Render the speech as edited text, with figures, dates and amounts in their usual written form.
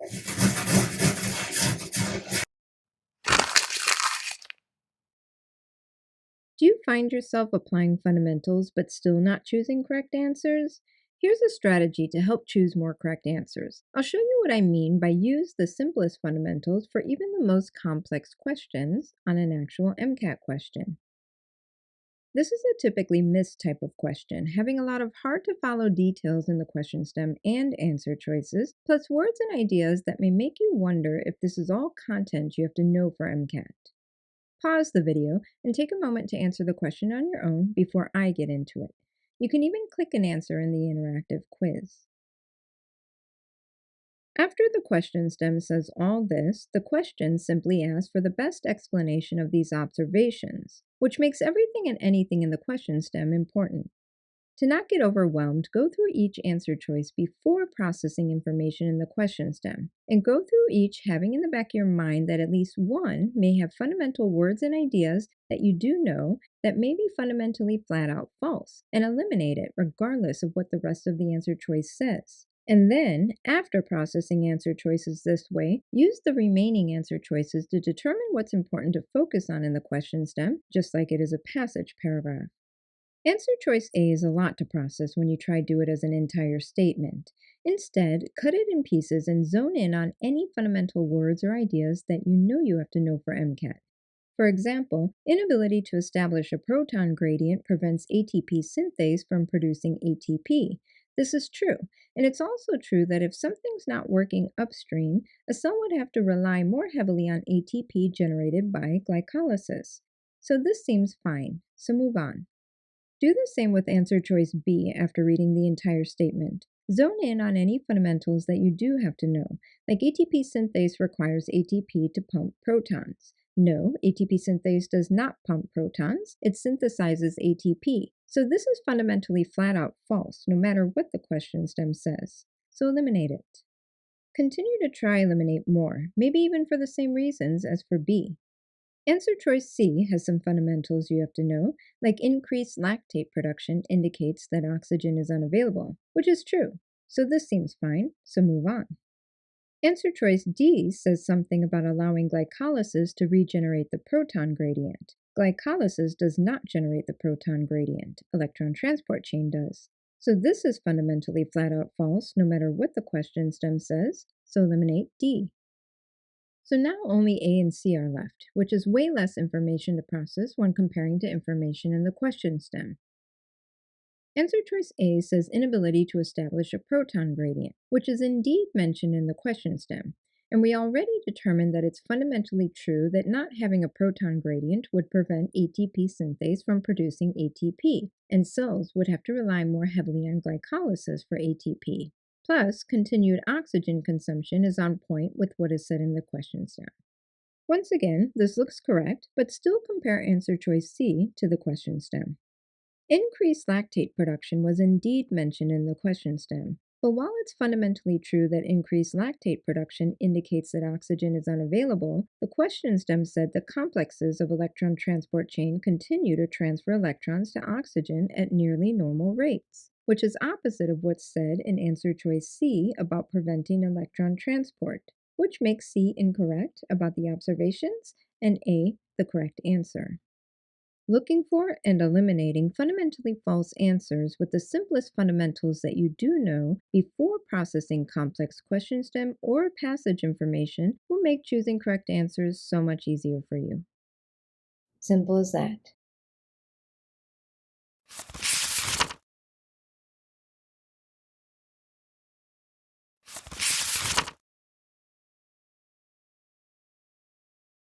Do you find yourself applying fundamentals but still not choosing correct answers? Here's a strategy to help choose more correct answers. I'll show you what I mean by use the simplest fundamentals for even the most complex questions on an actual MCAT question. This is a typically missed type of question, having a lot of hard to follow details in the question stem and answer choices, plus words and ideas that may make you wonder if this is all content you have to know for MCAT. Pause the video and take a moment to answer the question on your own before I get into it. You can even click an answer in the interactive quiz. After the question stem says all this, the question simply asks for the best explanation of these observations, which makes everything and anything in the question stem important. To not get overwhelmed, go through each answer choice before processing information in the question stem, and go through each having in the back of your mind that at least one may have fundamental words and ideas that you do know that may be fundamentally flat out false, and eliminate it regardless of what the rest of the answer choice says. And then, after processing answer choices this way, use the remaining answer choices to determine what's important to focus on in the question stem, just like it is a passage paragraph. Answer choice A is a lot to process when you try to do it as an entire statement. Instead, cut it in pieces and zone in on any fundamental words or ideas that you know you have to know for MCAT. For example, inability to establish a proton gradient prevents ATP synthase from producing ATP. This is true, and it's also true that if something's not working upstream, a cell would have to rely more heavily on ATP generated by glycolysis. So this seems fine, so move on. Do the same with answer choice B after reading the entire statement. Zone in on any fundamentals that you do have to know, like ATP synthase requires ATP to pump protons. No, ATP synthase does not pump protons, it synthesizes ATP. So this is fundamentally flat out false, no matter what the question stem says. So eliminate it. Continue to try eliminate more, maybe even for the same reasons as for B. Answer choice C has some fundamentals you have to know, like increased lactate production indicates that oxygen is unavailable, which is true, so this seems fine, so move on. Answer choice D says something about allowing glycolysis to regenerate the proton gradient. Glycolysis does not generate the proton gradient, electron transport chain does. So this is fundamentally flat out false no matter what the question stem says, so eliminate D. So now only A and C are left, which is way less information to process when comparing to information in the question stem. Answer choice A says inability to establish a proton gradient, which is indeed mentioned in the question stem, and we already determined that it's fundamentally true that not having a proton gradient would prevent ATP synthase from producing ATP, and cells would have to rely more heavily on glycolysis for ATP. Plus, continued oxygen consumption is on point with what is said in the question stem. Once again, this looks correct, but still compare answer choice C to the question stem. Increased lactate production was indeed mentioned in the question stem, but while it's fundamentally true that increased lactate production indicates that oxygen is unavailable, the question stem said the complexes of electron transport chain continue to transfer electrons to oxygen at nearly normal rates, which is opposite of what's said in answer choice C about preventing electron transport, which makes C incorrect about the observations and A the correct answer. Looking for and eliminating fundamentally false answers with the simplest fundamentals that you do know before processing complex question stem or passage information will make choosing correct answers so much easier for you. Simple as that.